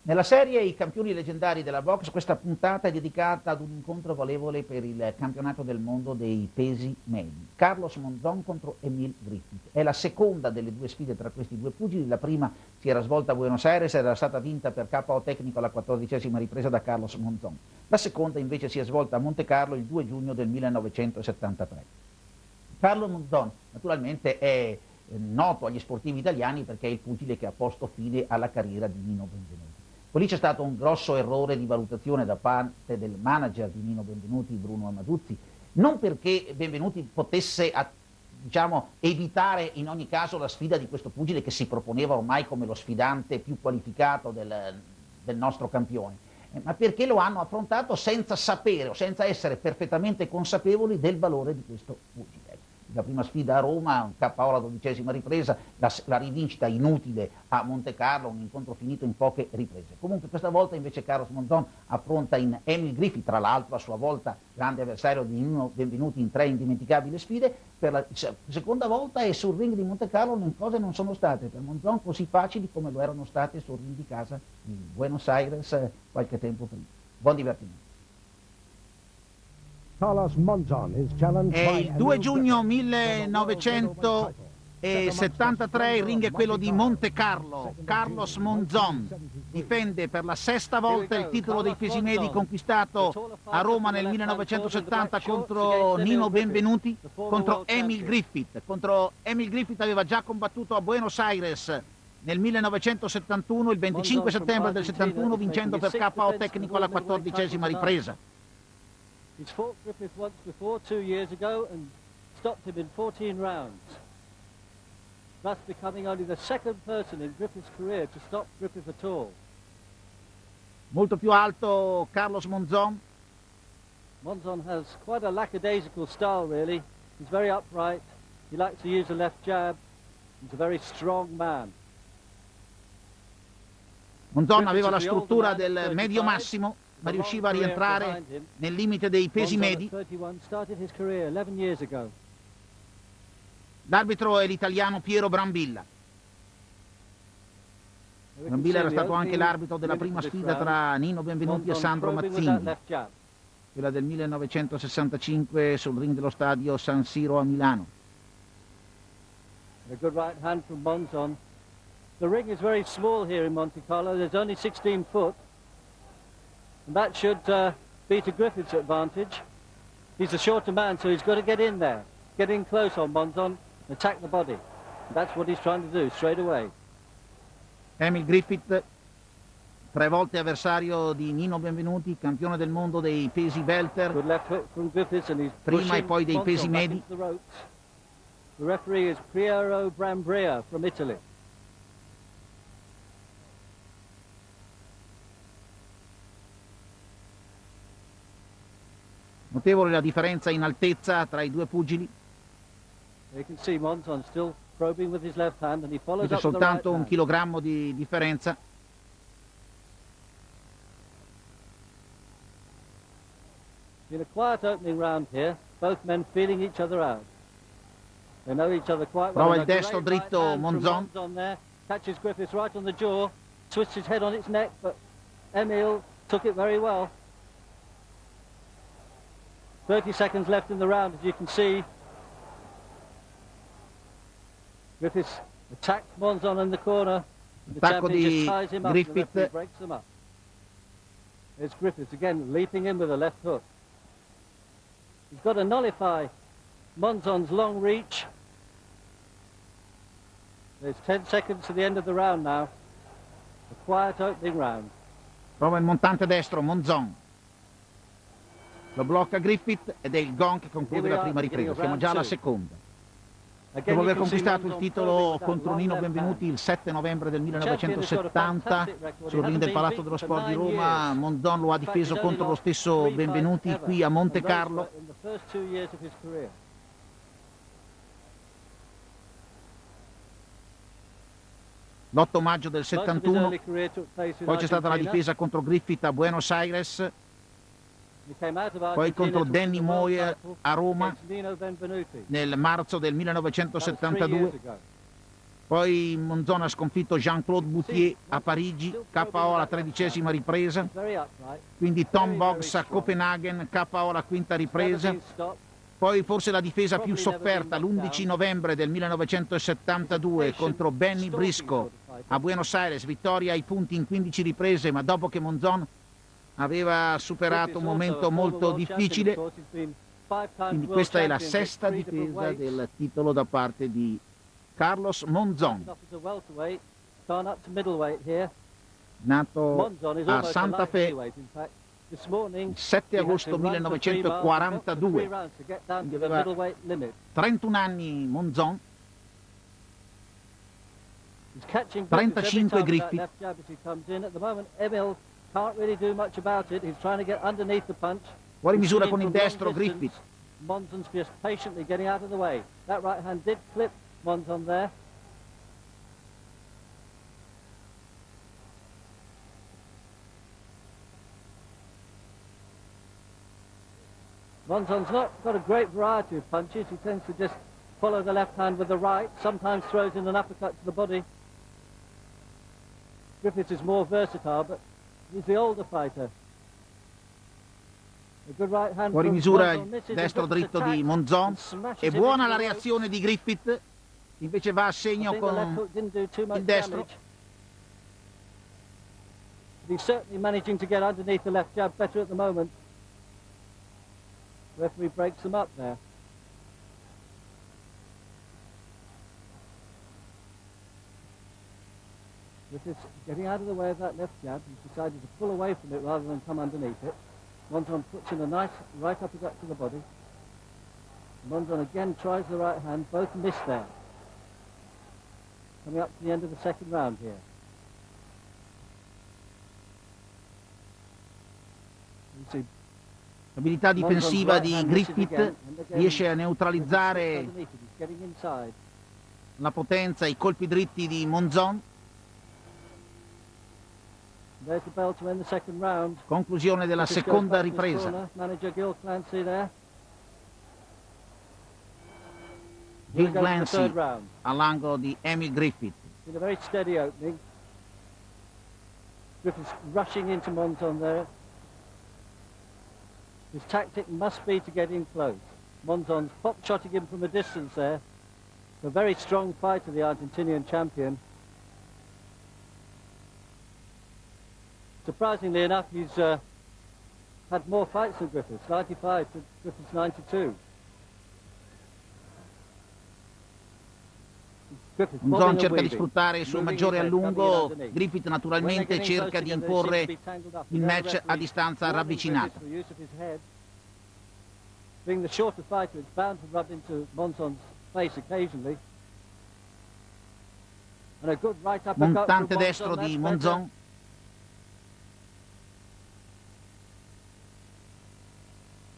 Nella serie I campioni leggendari della box, questa puntata è dedicata ad un incontro valevole per il campionato del mondo dei pesi medi. Carlos Monzon contro Emile Griffith. È la seconda delle due sfide tra questi due pugili. La prima si era svolta a Buenos Aires ed era stata vinta per KO tecnico alla 14ª ripresa da Carlos Monzon. La seconda invece si è svolta a Montecarlo il 2 giugno del 1973. Carlo Monzon naturalmente è noto agli sportivi italiani perché è il pugile che ha posto fine alla carriera di Nino Benvenuti. Lì c'è stato un grosso errore di valutazione da parte del manager di Nino Benvenuti, Bruno Amaduzzi, non perché Benvenuti potesse evitare in ogni caso la sfida di questo pugile che si proponeva ormai come lo sfidante più qualificato del nostro campione, ma perché lo hanno affrontato senza sapere o senza essere perfettamente consapevoli del valore di questo pugile. La prima sfida a Roma, un KO alla 12ª ripresa, la rivincita inutile a Montecarlo, un incontro finito in poche riprese. Comunque questa volta invece Carlos Monzon affronta in Emile Griffith, tra l'altro a sua volta grande avversario di Nino Benvenuti in 3 indimenticabili sfide. Per la seconda volta e sul ring di Montecarlo le cose non sono state per Monzon così facili come lo erano state sul ring di casa di Buenos Aires qualche tempo prima. Buon divertimento. È il 2 giugno 1973, il ring è quello di Montecarlo. Carlos Monzon difende per la 6ª volta il titolo dei pesi medi conquistato a Roma nel 1970 contro Nino Benvenuti, contro Emile Griffith. Contro Emile Griffith aveva già combattuto a Buenos Aires nel 1971, il 25 settembre del 71, vincendo per KO tecnico alla 14ª ripresa. He's fought Griffith once before, 2 years ago, and stopped him in 14 rounds, thus becoming only the second person in Griffith's career to stop Griffith at all. Molto più alto Carlos Monzon. Monzon has quite a lackadaisical style, really. He's very upright. He likes to use the left jab. He's a very strong man. Monzon aveva la struttura del medio massimo, ma riusciva a rientrare nel limite dei pesi medi. L'arbitro è l'italiano Piero Brambilla. Brambilla era stato anche l'arbitro della prima sfida tra Nino Benvenuti e Sandro Mazzini, quella del 1965 sul ring dello stadio San Siro a Milano. A good right hand from Monzon. The ring is very small here in Montecarlo. There's only 16 foot. And that should be to Griffith's advantage. He's a shorter man, so he's got to get in there, get in close on Monzon, attack the body. And that's what he's trying to do, straight away. Emile Griffith, 3 volte avversario di Nino Benvenuti, campione del mondo dei pesi welter, prima e poi dei pesi medi. The referee is Piero Brambilla from Italy. Notevole la differenza in altezza tra i due pugili. Vedete soltanto 1 chilogrammo di differenza. In a quiet opening round here, both men feeling each other out. They know each other quite well. Prova il destro dritto Monzon. Catches Griffith right on the jaw, twists his head on its neck, but Emile took it very well. 30 seconds left in the round, as you can see. Griffiths attacked Monzon in the corner. Attacco di Griffith. Breaks them up. There's Griffiths again, leaping in with a left hook. He's got to nullify Monzon's long reach. There's 10 seconds to the end of the round now. A quiet opening round. Prova il montante destro, Monzon. Lo blocca Griffith ed è il gong che conclude la prima ripresa. Siamo già alla seconda. Dopo aver conquistato il titolo contro Nino Benvenuti il 7 novembre del 1970 sul ring del Palazzo dello Sport di Roma, Monzon lo ha difeso contro lo stesso Benvenuti qui a Montecarlo. L'8 maggio del 71, poi c'è stata la difesa contro Griffith a Buenos Aires, poi contro Danny Moyer a Roma nel marzo del 1972. Poi Monzon ha sconfitto Jean-Claude Boutier a Parigi, KO alla 13ª ripresa. Quindi Tom Boggs a Copenaghen, KO alla 5ª ripresa. Poi forse la difesa più sofferta l'11 novembre del 1972 contro Benny Briscoe a Buenos Aires, vittoria ai punti in 15 riprese, ma dopo che Monzon aveva superato un momento molto difficile. Quindi questa è la sesta difesa del titolo da parte di Carlos Monzon, nato a Santa Fe il 7 agosto 1942, quindi aveva 31 anni Monzon, 35 Griffith. Fuori misura con il destro Griffith. Monzon's just patiently getting out of the way. That right hand did clip Monzon there. Monzon's not got a great variety of punches. He tends to just follow the left hand with the right, sometimes throws in an uppercut to the body. Griffith is more versatile, but he's the older fighter. Fuori misura il destro dritto di Monzon. È buona la reazione di Griffith, invece va a segno con il destro. He's certainly managing to get underneath the left jab better at the moment. The referee breaks them up there. Griffith's getting out of the way of that left jab. He's decided to pull away from it rather than come underneath it. Monzon puts in a nice right uppercut to the body. Monzon again tries the right hand, both miss there. Coming up to the end of the second round here. L'abilità difensiva di Griffith riesce a neutralizzare la potenza e i colpi dritti di Monzon. Conclusione della seconda ripresa. Gil Clancy all'angolo di Emile Griffith. In a very steady opening. Griffith's rushing into Monzon there. His tactic must be to get in close. Monzon's pop-shotting him from a distance there. A very strong fighter, the Argentinian champion. Surprisingly enough, he's had more fights than Griffiths, 95 to Griffiths 92. Monzon cerca di sfruttare il suo maggiore allungo, Griffith naturalmente cerca di imporre il match a distanza ravvicinata. Being the shorter fighter, it's bound to rub into Monzon's face occasionally. And a good right uppercut. Montante destro di Monzon.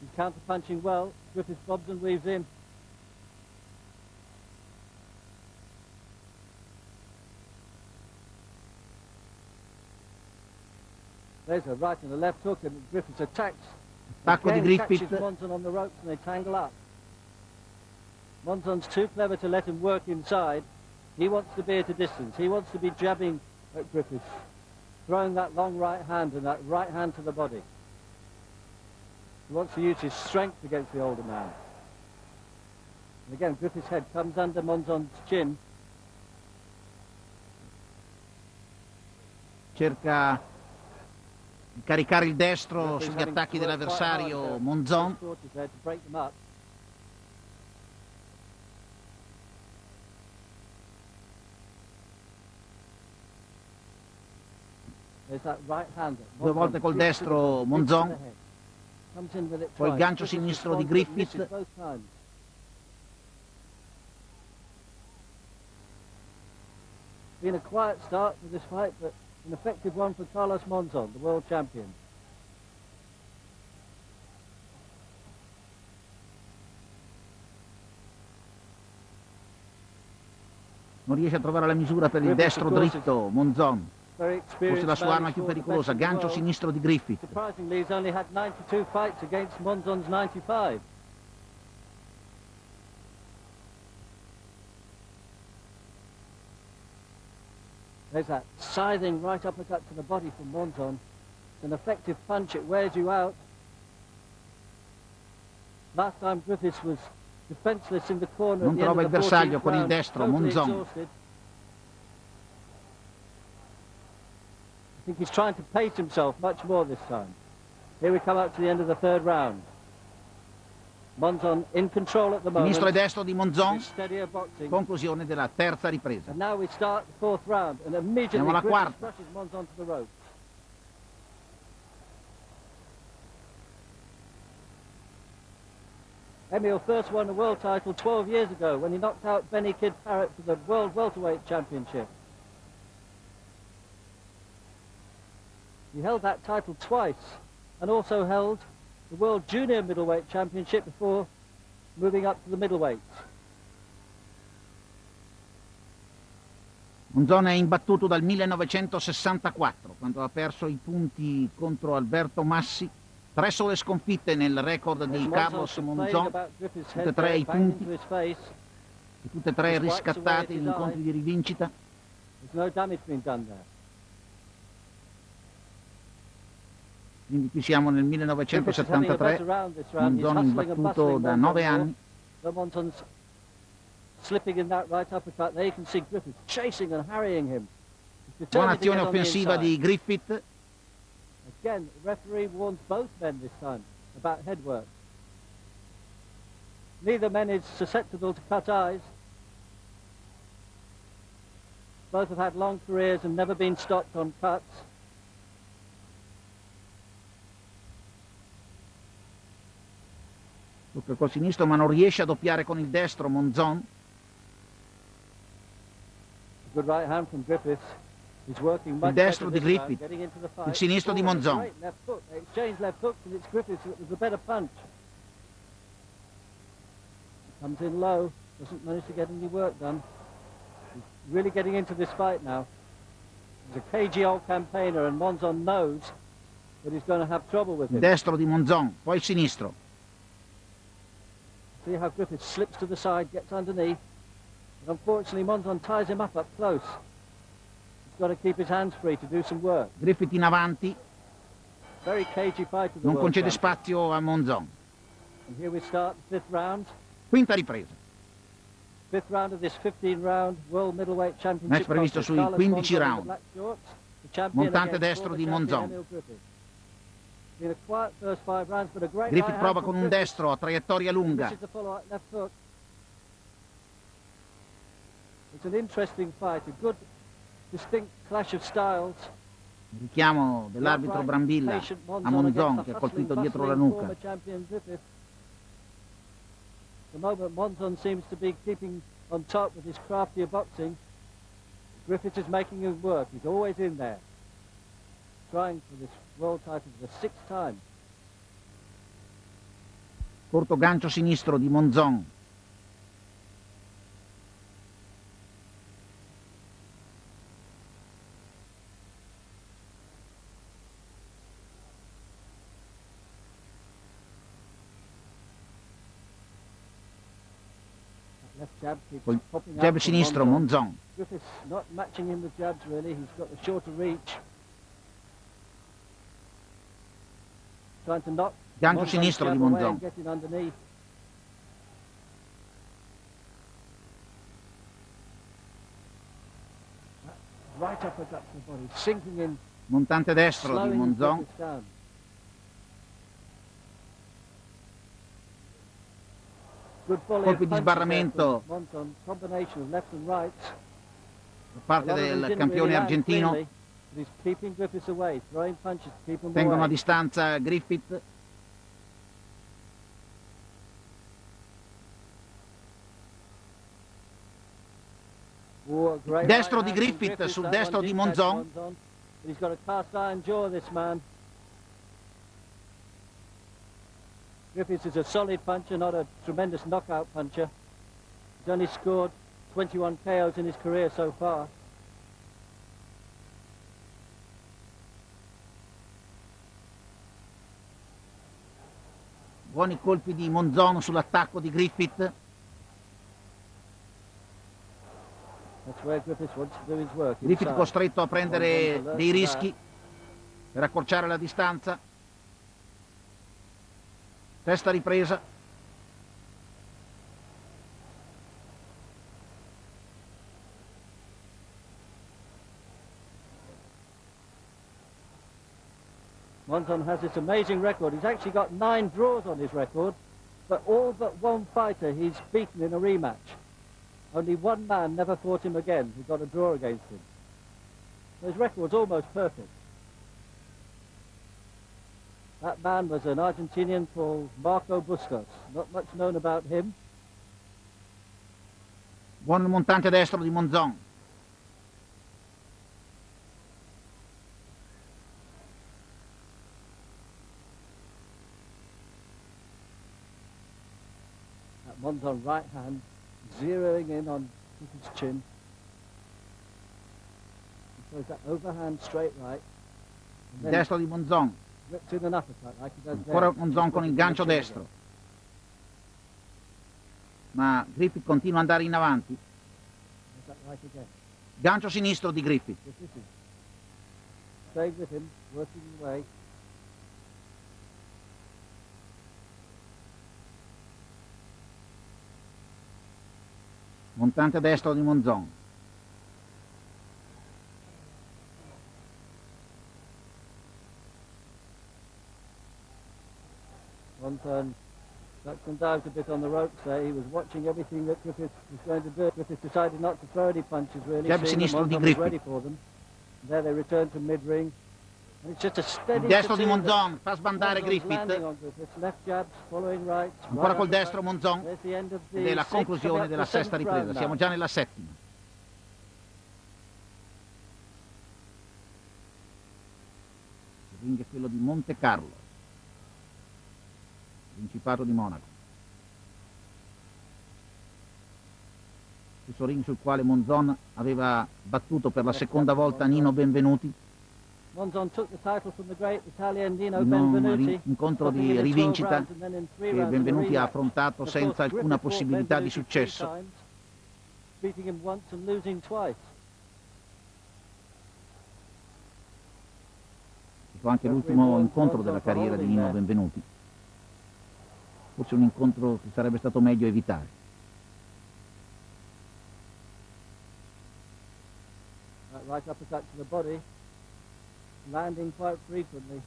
He's counter-punching well. Griffith bobs and weaves in. There's a right and a left hook, and Griffith attacks. Attacco di Griffith. Monzon on the ropes and they tangle up. Monzon's too clever to let him work inside. He wants to be at a distance. He wants to be jabbing at Griffith, throwing that long right hand and that right hand to the body. He wants to use his strength against the older man. And again, Griffith's head comes under Monzon's chin. Cerca di caricare il destro sugli attacchi dell'avversario Monzon. Due volte col destro Monzon, poi il gancio sinistro di Griffith. Been a quiet start to this fight, but an effective one for Carlos Monzon, the world champion. Non riesce a trovare la misura per il destro dritto Monzon. Forse la sua arma più pericolosa, gancio sinistro di Griffith. Surprisingly, he's only had 92 fights against Monzon's 95. There's that scything right uppercut to the body from Monzon. It's an effective punch, it wears you out. Last time Griffiths was defenseless in the corner. Non trova il bersaglio con il destro, Monzon. I think he's trying to pace himself much more this time. Here we come up to the end of the third round. Monzon in control at the moment. Sinistro e destro di Monzon. Conclusione della terza ripresa. And now we start the fourth round and immediately Andiamo alla quarta. crushes Monzon to the ropes. Emile first won a world title 12 years ago when he knocked out Benny Kid Parrott for the World Welterweight Championship. He held that title twice and also held the World Junior Middleweight Championship before moving up to the middleweights. Monzon è imbattuto dal 1964, quando ha perso i punti contro Alberto Massi. 3 sole sconfitte nel record di Carlos Monzon, tutte e 3 i punti, e tutte e 3 riscattati in incontri di rivincita. Quindi qui siamo nel 1973, Monzon imbattuto da 9 anni. Buona azione offensiva di Griffith. Again, the referee warns both men this time about headwork. Neither man is susceptible to cut eyes. Both have had long careers and never been stopped on cuts. Tocca col sinistro ma non riesce a doppiare con il destro Monzon. Good right hand from Griffith. Il destro di Griffith, il sinistro di Monzon. Comes in low, doesn't manage to get any work done. He's really getting into this fight now. He's a cagey old campaigner and Monzon knows that he's going to have trouble with him. Il destro di Monzon, poi il sinistro. See how Griffith slips to the side, gets underneath. But unfortunately Monzon ties him up close. Got to keep his hands free to do some work. Griffith in avanti, Very cagey fight to the non world concede champ. spazio a Monzon. And here we start the fifth round. Quinta ripresa. Fifth round of this 15-round World Middleweight Championship. Match previsto sui 15 round. Montante destro di Monzon. Griffith prova con un destro a traiettoria lunga. It's an interesting fight, a good distinct clash of styles. Richiamo dell'arbitro Brambilla a Monzon che ha colpito dietro la nuca. The moment Monzon seems to be keeping on top with his craftier boxing. Griffith is making him work. He's always in there, trying for this world title for the 6th time. Corto gancio sinistro di Monzon. Col jab sinistro Monzon. Griffith's not matching him with jabs really. He's got the shorter reach. Trying to knock Gancio sinistro di Monzon. Getting underneath. Right uppercut to the body, sinking in. Montante destro di Monzon. Colpi di sbarramento da parte del campione argentino. Tengono a distanza Griffith. Destro di Griffith sul destro di Monzon. Griffiths is a solid puncher, not a tremendous knockout puncher. He's only scored 21 KOs in his career so far. Buoni colpi di Monzon sull'attacco di Griffith. where Griffith wants to do his work. Griffith costretto a prendere dei rischi per accorciare la distanza. Testa ripresa. Monzon has this amazing record. He's actually got 9 draws on his record, but all but one fighter he's beaten in a rematch. Only one man never fought him again who got a draw against him. So his record's almost perfect. That man was an Argentinian called Marco Bustos. Not much known about him. Buon montante destro di Monzon. Monzon right hand, zeroing in on his chin. He throws that overhand straight right. Destro di Monzon. Rips in an uppercut like he does Ancora there. Monzon con il gancio destro. Ma Griffith continua ad andare in avanti. Does that right again. Gancio sinistro di Griffith. Staying with him, working his way. Montante destro di Monzon. Monzon ducked and dived a bit on the ropes there. He was watching everything that Griffith was going to do. Griffith decided not to throw any punches really. Jab sinistro di Griffith. Ready for them. And there they return to mid-ring. And it's just a steady Destro di Monzon, fa sbandare Griffith. Left jabs, following right. Ancora col destro Monzon. Ed è la conclusione della sesta ripresa. Siamo già nella settima. Il ring è quello di Montecarlo, Principato di Monaco. Stesso ring sul quale Monzon aveva battuto per la seconda volta Nino Benvenuti. Monzon took the title from the great Italian Nino Un Benvenuti. incontro di rivincita che Benvenuti ha affrontato senza alcuna possibilità di successo. Beating him once and losing twice. È stato anche l'ultimo incontro della carriera di Nino Benvenuti. Forse un incontro che sarebbe stato meglio evitare. Right uppercut to the body, landing quite frequently.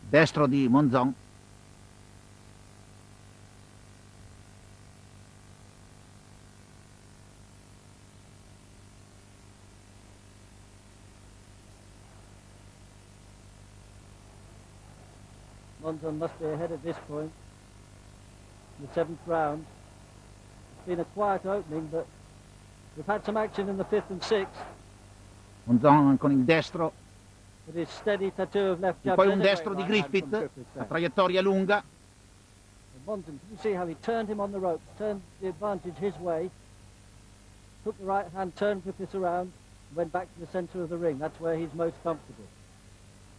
Destro di Monzon. Monzon must be ahead at this point. In the 7th round. It's been a quiet opening, but we've had some action in the 5th and 6th. Monzon con il destro. With his steady tattoo of left E jab. poi un destro di Griffith, a traiettoria lunga. Monzon, you see how he turned him on the ropes, turned the advantage his way, took the right hand, turned Griffith around, went back to the centre of the ring. That's where he's most comfortable.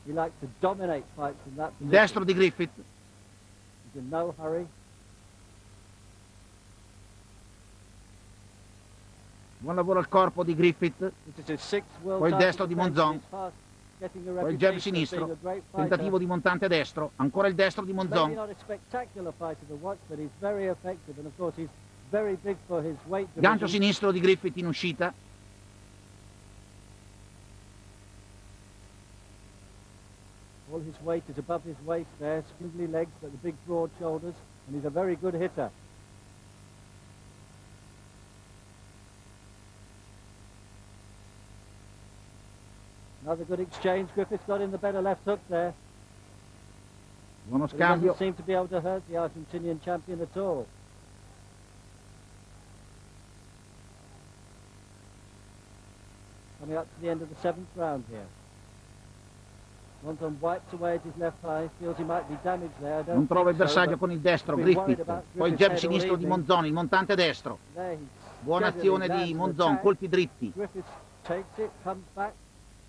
He likes to dominate fights from that position. Destro di Griffith. He's in no hurry. Buon lavoro al corpo di Griffith. Poi il destro di Monzon. Poi il jab sinistro. Tentativo di montante destro. Ancora il destro di Monzon. Gancio sinistro di Griffith in uscita. All his weight is above his waist there, spindly legs but the big broad shoulders, and he's a very good hitter. Another good exchange. Griffith's got in the better left hook there. Buono But he doesn't scambio. seem to be able to hurt the Argentinian champion at all. Coming up to the end of the 7th round here. Monzon wipes away at his left eye, feels he might be damaged there. I don't Non trova il think so, bersaglio but con il destro, he's been worried Griffith. about Poi il Griffith's jab head all sinistro di evening. Monzon, il montante destro. There he Buona azione steadily di lands an Monzon, attack. colpi dritti. Griffith takes it, comes back,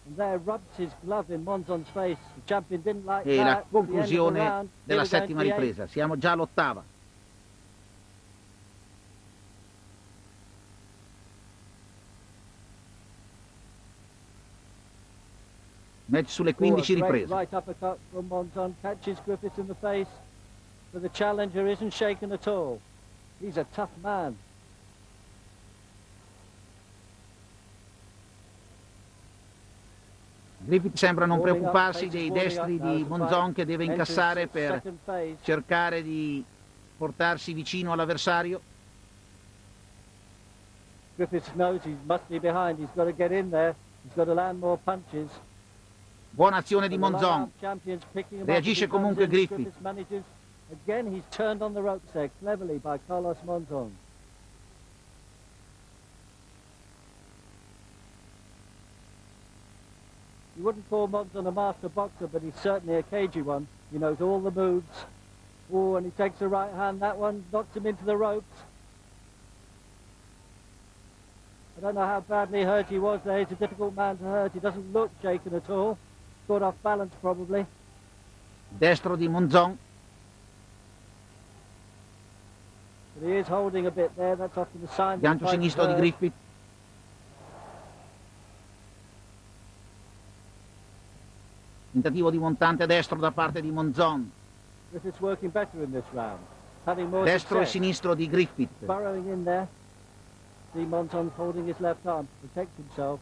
and there rubs his glove in Monzon's face. The champion didn't like E la that. At the end of the conclusione round, della they were going settima to the ripresa. Siamo già all'ottava. Match sulle Oh, a 15 great riprese. right uppercut from Monzon, catches Griffith in the face, but the challenger isn't shaken at all. He's a tough man. Griffith sembra non preoccuparsi dei destri di Monzon che deve incassare per cercare di portarsi vicino all'avversario. Griffith knows he must be behind, he's got to get in there, he's got to land more punches. Buona azione di Monzon. Reagisce comunque Griffith. Again he's turned on the ropes there cleverly by Carlos Monzon. You wouldn't call Monzon a master boxer, but he's certainly a cagey one. He knows all the moves. Oh, and he takes a right hand. That one knocks him into the ropes. I don't know how badly hurt he was there. He's a difficult man to hurt. He doesn't look shaken at all. Caught off balance probably. Destro di Monzon. But he is holding a bit there. That's often a sign. Gancio sinistro di Griffith. Tentativo di montante destro da parte di Monzon. Griffith's working better in this round. Having more Destro e success. sinistro di Griffith. Burrowing in there. See Monzon holding his left arm to protect himself.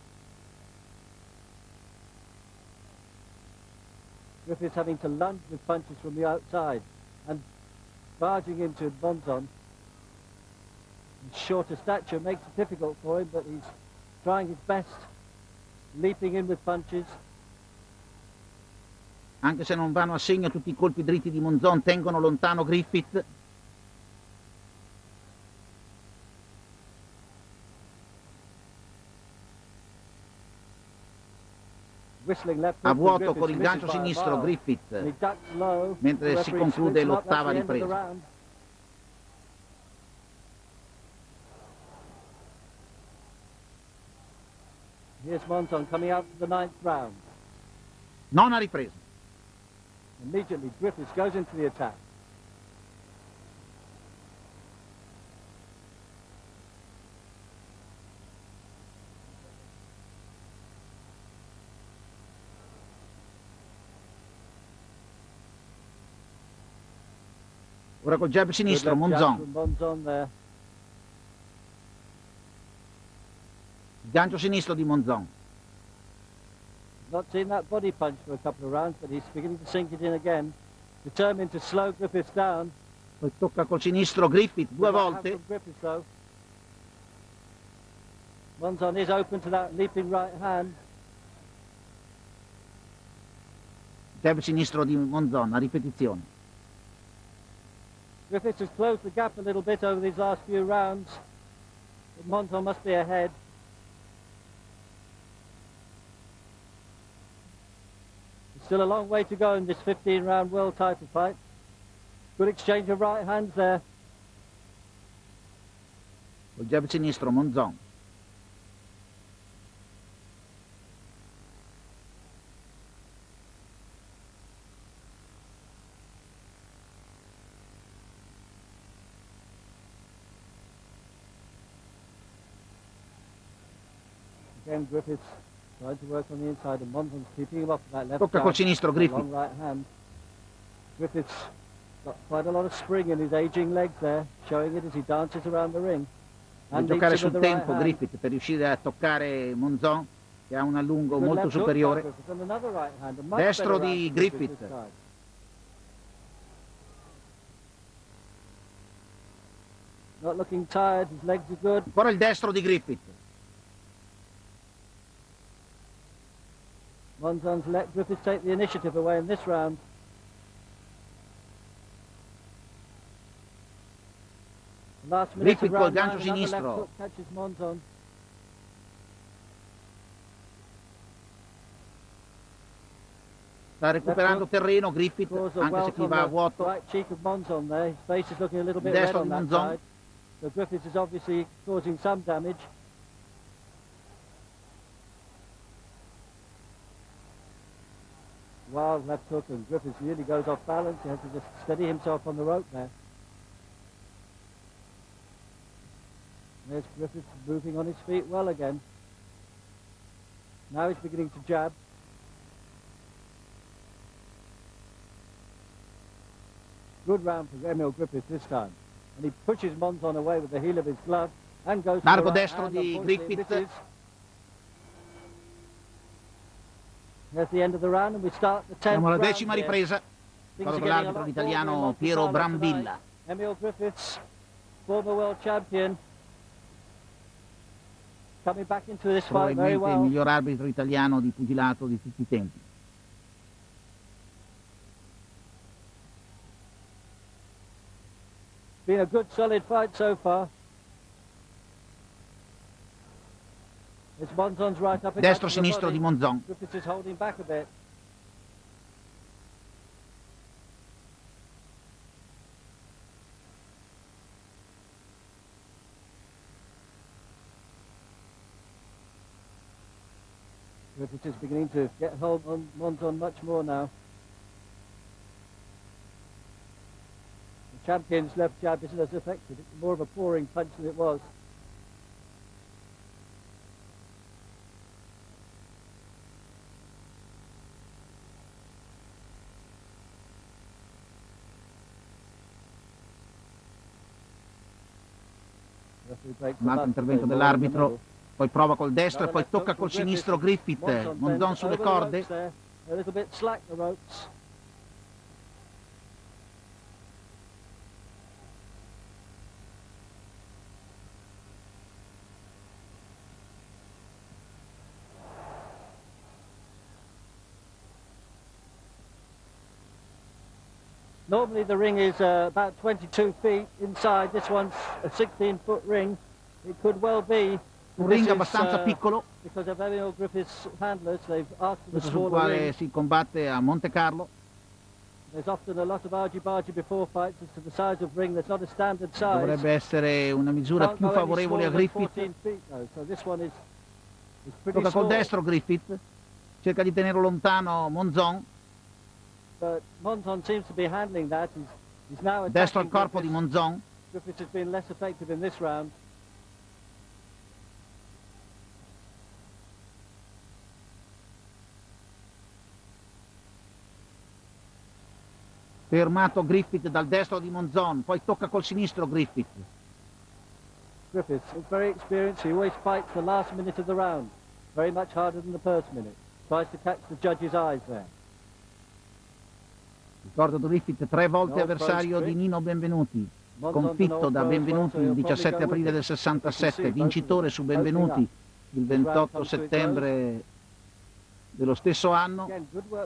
Griffith's having to lunge with punches from the outside and barging into Monzon. His shorter stature makes it difficult for him, but he's trying his best, leaping in with punches. Anche se non vanno a segno tutti i colpi dritti di Monzon, tengono lontano Griffith. A vuoto con il gancio sinistro Griffith, mentre si conclude l'ottava ripresa. Here's Monzon coming out to the 9th round. Nona ripresa. Immediately Griffith goes into the attack. Ora col jab sinistro Monzon. Gancio sinistro di Monzon. Not seen that body punch for a couple of rounds, but he's beginning to sink it in again. Determined to slow Griffith down. Poi tocca col sinistro Griffith due volte. Monzon is open to that leaping right hand. Jab sinistro di Monzon, a ripetizione. Griffith has closed the gap a little bit over these last few rounds, but Monzon must be ahead. Still a long way to go in this 15-round world title fight. Good exchange of right hands there. Col jab sinistro Monzon. Again, Griffith's trying to work on the inside, and Monzon's keeping him off that left. Tocca col sinistro Griffith. Long right hand. Griffith's got quite a lot of spring in his aging legs there, showing it as he dances around the ring. Deve giocare sul tempo Griffith per riuscire a toccare Monzon, che ha un allungo molto superiore. Destro di Griffith. Not looking tired, his legs are good. Ancora il destro di Griffith. Monzon's let Griffith take the initiative away in this round. Last minute Griffith col gancio sinistro. Catches Monzon. Sta recuperando terreno Griffith, anche se qui va a vuoto. Right cheek of Monzon there. His face is looking a little bit Il red destro on di that Monzon. side. So Griffith is obviously causing some damage. Wild left hook, and Griffith really goes off balance. He has to just steady himself on the rope there. There's Griffith moving on his feet well again. Now he's beginning to jab. Good round for Emile Griffith this time. And he pushes Monzon away with the heel of his glove and goes Largo to the right destro hand, di Griffith. There's the end of the round and we start the 10th Siamo alla round 10ª here. ripresa. Vado con l'arbitro italiano Piero Brambilla. Emile Griffiths, former world champion, coming back into this fight very Probabilmente il well. miglior arbitro italiano di pugilato di tutti i tempi. Been a good solid fight so far. It's Monzon's right up against Destro sinistro di Monzon. Griffiths is holding back a bit. Griffiths is beginning to get hold on Monzon much more now. The champion's left jab isn't as effective. It's more of a pouring punch than it was. Un altro intervento dell'arbitro, poi prova col destro e poi tocca col sinistro Griffith. Monzon sulle corde. A little bit slack the ropes. Normally the ring is about 22 feet inside. This one's a 16-foot ring. It could well be. Un ring abbastanza piccolo, Because of Emile Griffith's handlers, they've asked for the questo sul smaller quale ring. si combatte a Montecarlo. There's often a lot of argy-bargy before fights as to the size of ring. There's not a standard size. Dovrebbe essere una misura Can't più go any favorevole a smaller than Griffith. 14 feet, though, so this one is pretty Tocca col small. destro Griffith, cerca di tenere lontano Monzon. But Monzon seems to be handling that. He's now attacking Destro al corpo di Griffiths. Monzon. Griffiths has been less effective in this round. Fermato Griffith dal destro di Monzon, poi tocca col sinistro Griffith. Griffiths is very experienced. He always fights the last minute of the round. Very much harder than the first minute. Tries to catch the judge's eyes there. Ricordo Griffith 3 volte avversario di Rino Benvenuti, sconfitto da Benvenuti il 17 aprile del 67, vincitore su Benvenuti il 28 settembre dello stesso anno,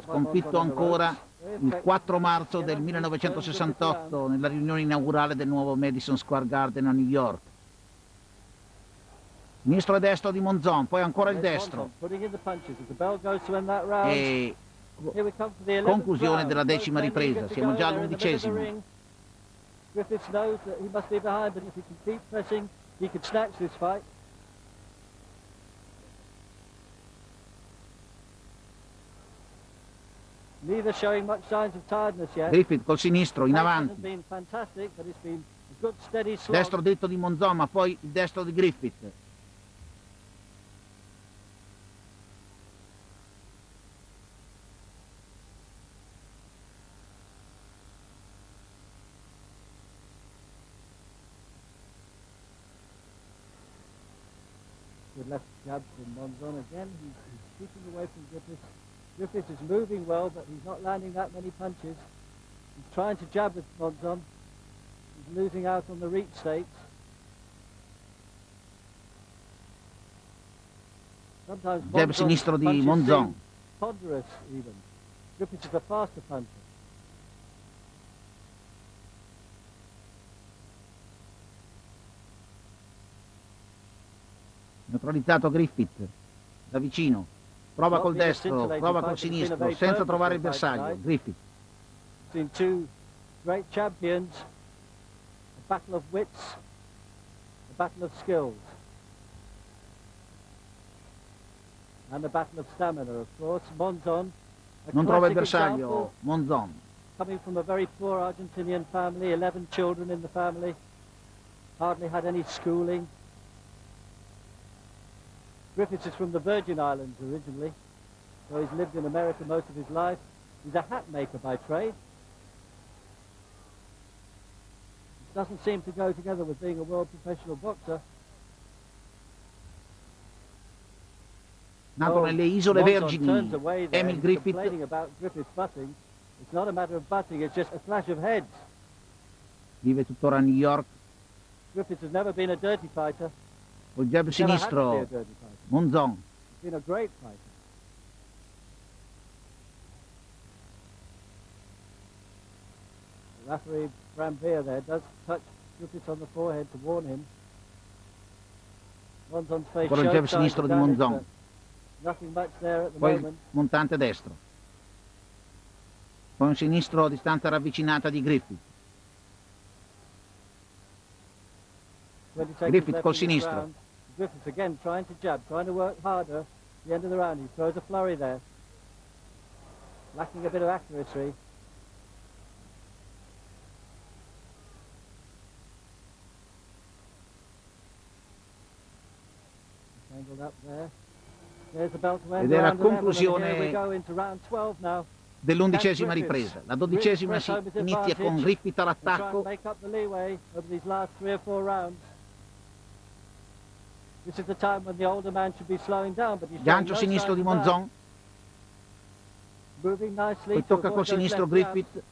sconfitto ancora il 4 marzo del 1968 nella riunione inaugurale del nuovo Madison Square Garden a New York. Sinistro e destro di Monzon, poi ancora il destro e conclusione della 10ª ripresa, siamo già all'11ª. Griffiths knows that he must be behind, but if he can keep pressing, he can snatch this fight. Neither showing much signs of tiredness yet. Griffith col sinistro in avanti, Been fantastic, but it's been a good steady slog. destro dritto di Monzon, ma poi il destro di Griffith. Good left jab from Monzon again. He's keeping away from Griffith. Griffith is moving well, but he's not landing that many punches. He's trying to jab at Monzon. He's losing out on the reach stakes. Sometimes Jab Monzon's sinistro di punches Monzon. seem ponderous even. Griffith is the faster puncher. Neutralizzato Griffith da vicino, prova col destro, prova col sinistro, senza trovare il bersaglio. Griffith. Between two great champions, a battle of wits, a battle of skills, and a battle of stamina, of course. Monzon, a Non trova il classic bersaglio, example, Monzon. coming from a very poor Argentinian family, 11 children in the family, hardly had any schooling. Griffiths is from the Virgin Islands originally, so he's lived in America most of his life. He's a hat maker by trade. doesn't seem to go together with being a world professional boxer. Nato nelle Isole Vergini, Emile Griffith. Complaining about Griffith's butting. It's not a matter of butting, it's just a clash of heads. Vive tuttora a New York. Griffith has never been a dirty fighter. Col jab sinistro, Monzon. He's been a great fighter. The referee, Brambilla there, does touch Griffith on the forehead to warn him. Monzon's face Ancora il jab sinistro di Monzon. Nothing much there at the Poi moment. montante destro. Poi un sinistro a distanza ravvicinata di Griffith. Griffith col sinistro. Griffith again trying to jab, trying to work harder. At the end of the round, he throws a flurry there. Lacking a bit of accuracy. Tangled up there. There's the belt to end. Ed è la round 11, conclusione and here we go into round 12 now. dell'11ª ripresa. La 12ª si inizia con Griffith all'attacco. Gancio sinistro di Monzon. Poi tocca col sinistro Griffith.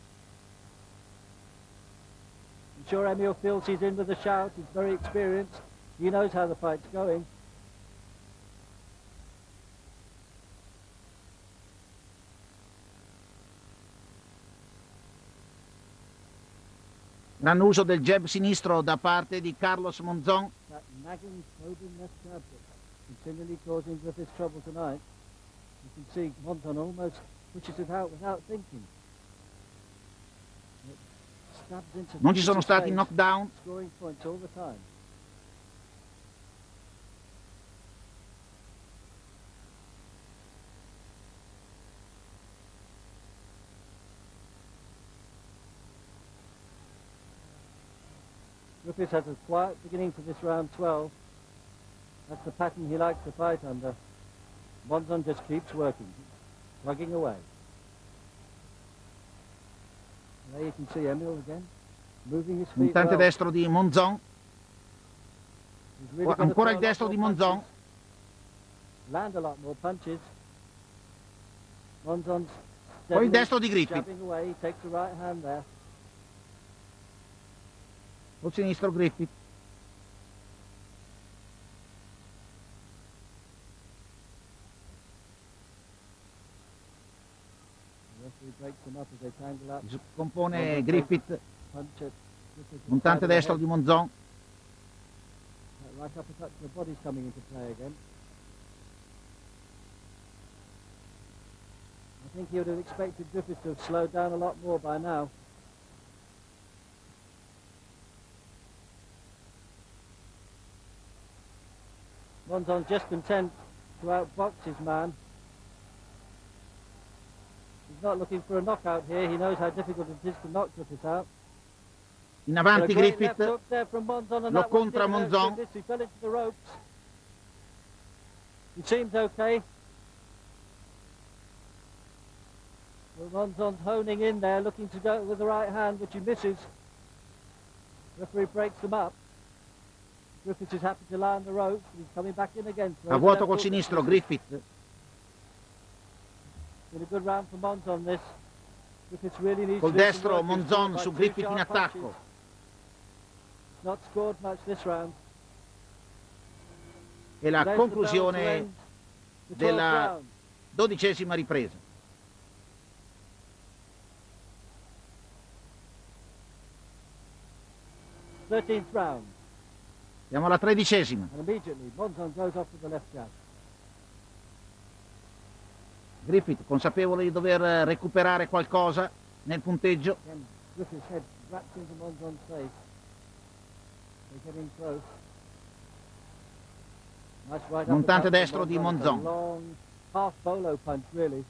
I'm sure Emile feels he's in with the shout. He's very experienced. He knows how the fight's going. Gran uso del jab sinistro da parte di Carlos Monzon. That nagging, probing left jab continually causing Griffith's trouble tonight. You can see Monzon almost pushes it out without thinking. It stabs into Non ci sono stati face, knockdown. scoring points all the time. Griffith has a quiet beginning to this round 12. That's the pattern he likes to fight under. Monzon just keeps working, plugging away. There you can see Emile again, moving his feet Montante well. destro di Monzon. He's really gonna Ancora throw il a lot destro more di Monzon. punches, land a lot more punches. Monzon's Poi il steadily destro di Griffith. jabbing away. He takes the right hand there. Col sinistro Griffith. The referee breaks them up as they tangle up. Si compone Griffith. Punch it. Griffith Montante inside of the destro head. di Monzon. That right uppercut to the body's coming into play again. I think he would have expected Griffith to have slowed down a lot more by now. Monzon's just content to outbox his man. He's not looking for a knockout here. He knows how difficult it is to knock Griffith out. In avanti Griffith. Lo Lo contra Monzon. He fell into the ropes. He seems okay. Well, Monzon's honing in there, looking to go with the right hand, which he misses. Referee breaks them up. Griffith is happy to lie on the ropes. He's coming back in again. A vuoto col sinistro Griffith. Been a good round for Monzon this. Griffith really needs Col to do some destro work. He's Monzon scored by su 2 Griffith sharp in attacco. punches. Not scored much this round. E la There's the bell to conclusione end the 12th della round. 12ª ripresa. th round. Siamo alla 13ª. And immediately Monzon goes off with the left jab. Griffith, consapevole di dover recuperare qualcosa nel punteggio. Again, Griffith's head wrapped into Monzon's face. They're getting close. Nice right Montante uppercut destro from di Monzon. It's a Monzon. long half bolo punch really.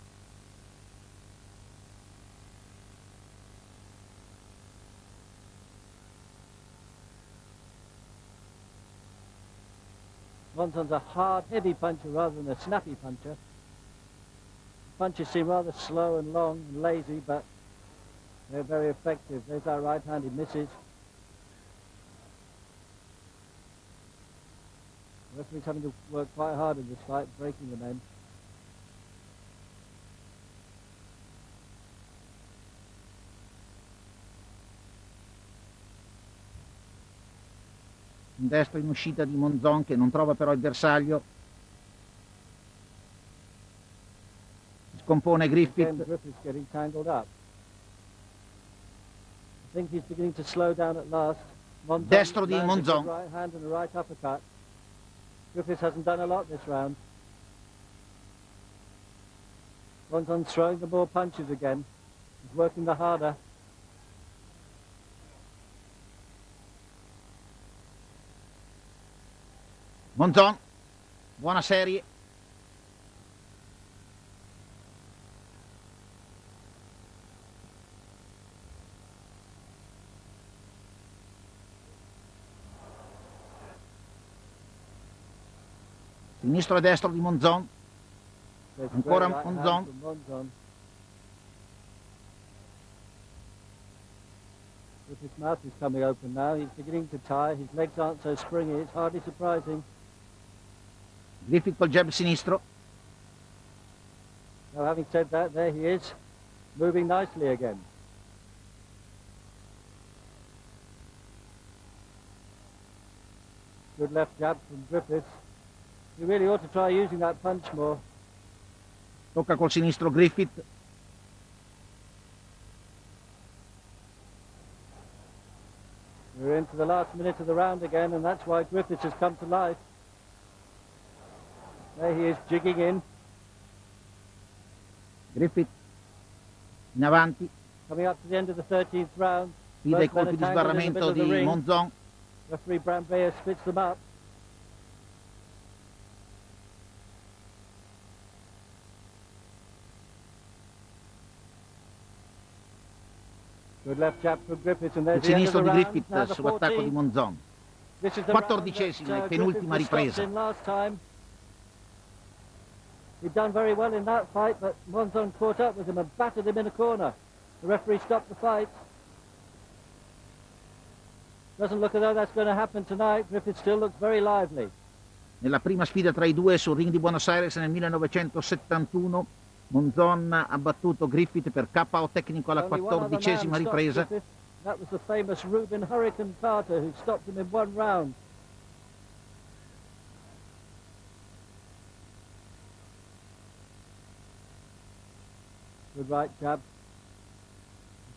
Monzon's a hard, heavy puncher rather than a snappy puncher. Punches seem rather slow and long and lazy, but they're very effective. There's our right hand, he misses. Referee's having to work quite hard in this fight, breaking the men. Un destro in uscita di Monzon che non trova però il bersaglio. Scompone Griffith. Griffith's getting tangled up. I think he's beginning to slow down at last. Monzon Destro di Monzon. Right hand and a right uppercut. Griffith hasn't done a lot this round. Monzon's throwing the more punches again. He's working the harder. Monzon, buona serie. Sinistro e destro di Monzon. Ancora Monzon. His mouth is coming open now. He's beginning to tire. His legs aren't so springy. It's hardly surprising. Griffith col jab sinistro. Now, having said that, there he is, moving nicely again. Good left jab from Griffith. He really ought to try using that punch more. Tocca col sinistro Griffith. We're into the last minute of the round again, and that's why Griffith has come to life. There he is, jigging in. Griffith in avanti. Coming up to the end of the 13th round. Sfida i colpi di sbarramento di Monzon. Referee Brambea splits them up. Good left jab from Griffith, and there's Il sinistro di Griffith sull'attacco di Monzon. 14ª e penultima ripresa. He'd done very well in that fight, but Monzon caught up with him and battered him in a corner. The referee stopped the fight. Doesn't look as though that's going to happen tonight. Griffith still looks very lively. Nella prima sfida tra i due sul ring di Buenos Aires nel 1971, Monzon ha battuto Griffith per KO tecnico alla 14ª ripresa. That was the famous Rubin Hurricane Carter who stopped him in one round. Good right jab.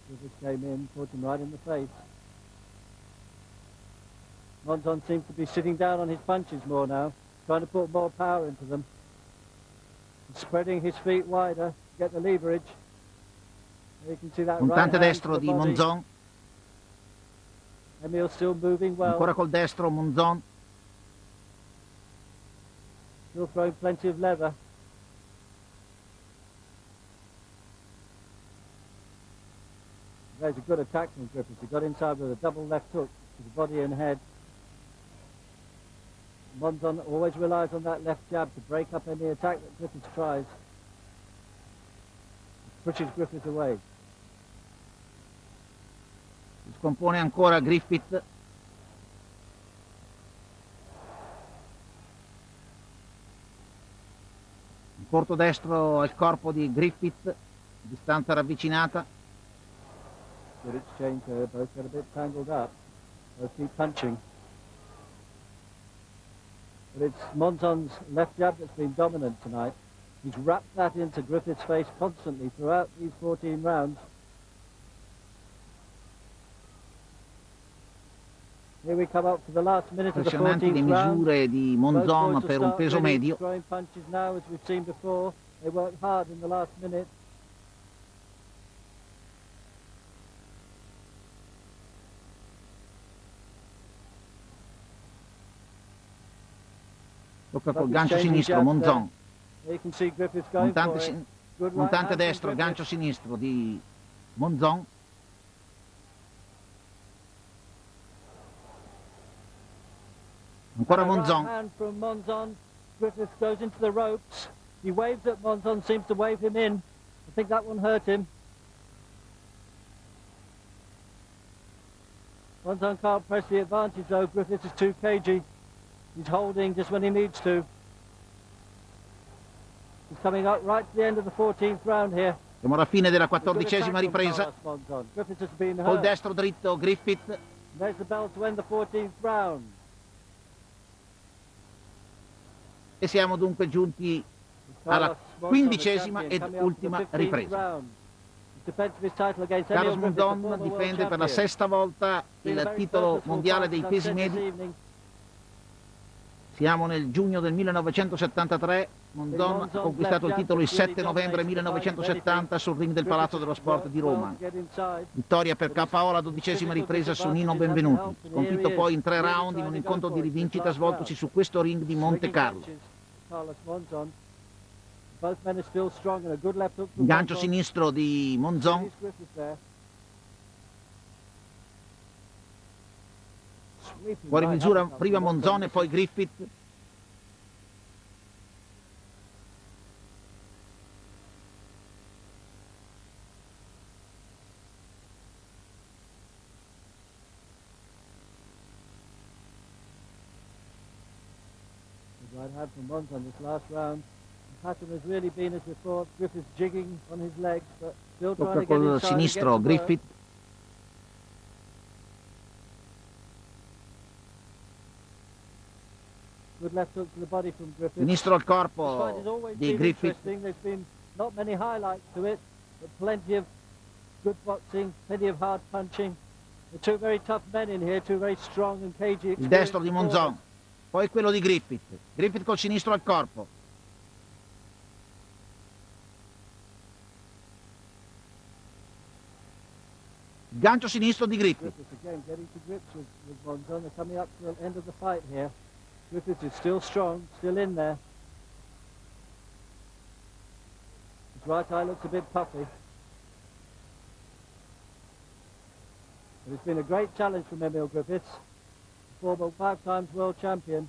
Griffith came in, caught him right in the face. Monzon seems to be sitting down on his punches more now, trying to put more power into them. Spreading his feet wider to get the leverage. You can see that Puntante right destro di Monzon. Emile still moving well. Ancora col destro Monzon. Still throwing plenty of leather. There's a good attack from Griffith. He got inside with a double left hook to the body and head. Monzon always relies on that left jab to break up any attack that Griffith tries. Pushes Griffith away. Scompone ancora Griffith. Un corto destro al corpo di Griffith, distanza ravvicinata. Good exchange there, both got a bit tangled up. Both keep punching. But it's Monzon's left jab that's been dominant tonight. He's wrapped that into Griffith's face constantly throughout these 14 rounds. Here we come up to the last minute of the 14th le misure di Monzon per un peso medio. Throwing punches now, as we've seen before. They work hard in the last minute. Tocca col gancio sinistro Monzon. Montante destro, gancio sinistro di Monzon. Ancora Monzon. Griffith goes into the ropes. He waves at Monzon, seems to wave him in. I think that one hurt him. Monzon can't press the advantage though. Griffith is too cagey. He's holding just when he needs to. He's coming up right to the end of the 14th round here. Siamo alla fine della 14ª ripresa. Col destro dritto Griffith. There's the bell to end the 14th round. E siamo dunque giunti alla 15ª ed ultima ripresa. Carlos Monzon difende per la sesta volta il titolo mondiale dei pesi medi. Siamo nel giugno del 1973. Monzon ha conquistato il titolo il 7 novembre 1970 sul ring del Palazzo dello Sport di Roma. Vittoria per KO alla 12ª ripresa su Rino Benvenuti, sconfitto poi in 3 round in un incontro di rivincita svoltosi su questo ring di Montecarlo. Gancio sinistro di Monzon. Fuori misura prima Monzon e poi Griffith. Right hand from Monzon this last round. The pattern has really been as before. Griffith jigging on his legs, but still trying to get Col inside sinistro and get to Griffith. Good left hook to the body from Griffith. Sinistro al This fight corpo has always di been Griffith. interesting. There's been not many highlights to it, but plenty of good boxing, plenty of hard punching. The two very tough men in here, two very strong and cagey. Il destro di Monzon, poi quello di Griffith. Griffith col sinistro al corpo. Gancio sinistro di Griffith. Griffith again getting to grips with Monzon. They're coming up to the end of the fight here. Griffith is still strong, still in there. His right eye looks a bit puffy. But it's been a great challenge from Emile Griffith, former 5 times world champion.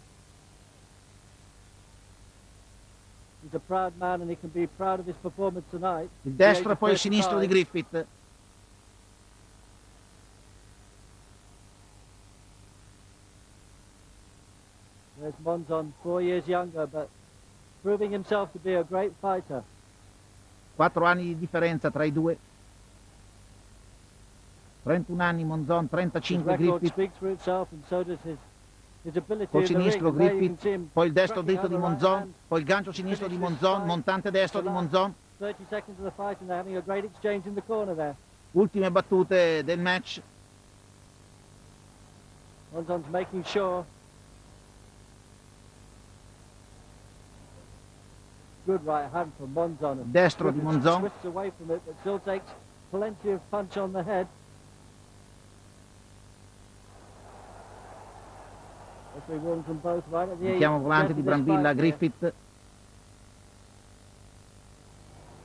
He's a proud man and he can be proud of his performance tonight. Il destro e poi il sinistro di Griffith. There's Monzon, 4 years younger, but proving himself to be a great fighter. 4 anni di differenza tra i due. 31 anni Monzon, 35 Griffith. Col sinistro Griffith, poi il destro dritto di Monzon, poi il gancio sinistro di Monzon, montante destro di Monzon. Ultime battute del match. Monzon's making sure. Good right hand from Monzon. Destro di Monzon. Twists away from it, but still takes plenty of punch on the head. Mettiamo volante di Brambilla Griffith.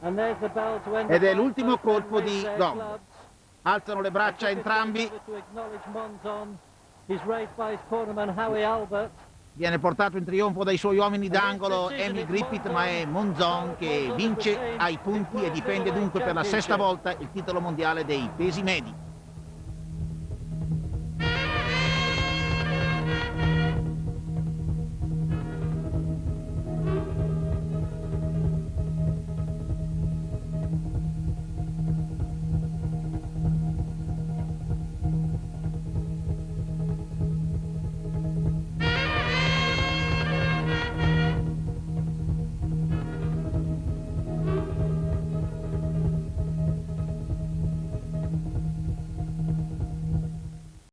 Ed è l'ultimo colpo di gong. Alzano le braccia entrambi. Viene portato in trionfo dai suoi uomini d'angolo Emile Griffith, ma è Monzon che vince ai punti e difende dunque per la sesta volta il titolo mondiale dei pesi medi.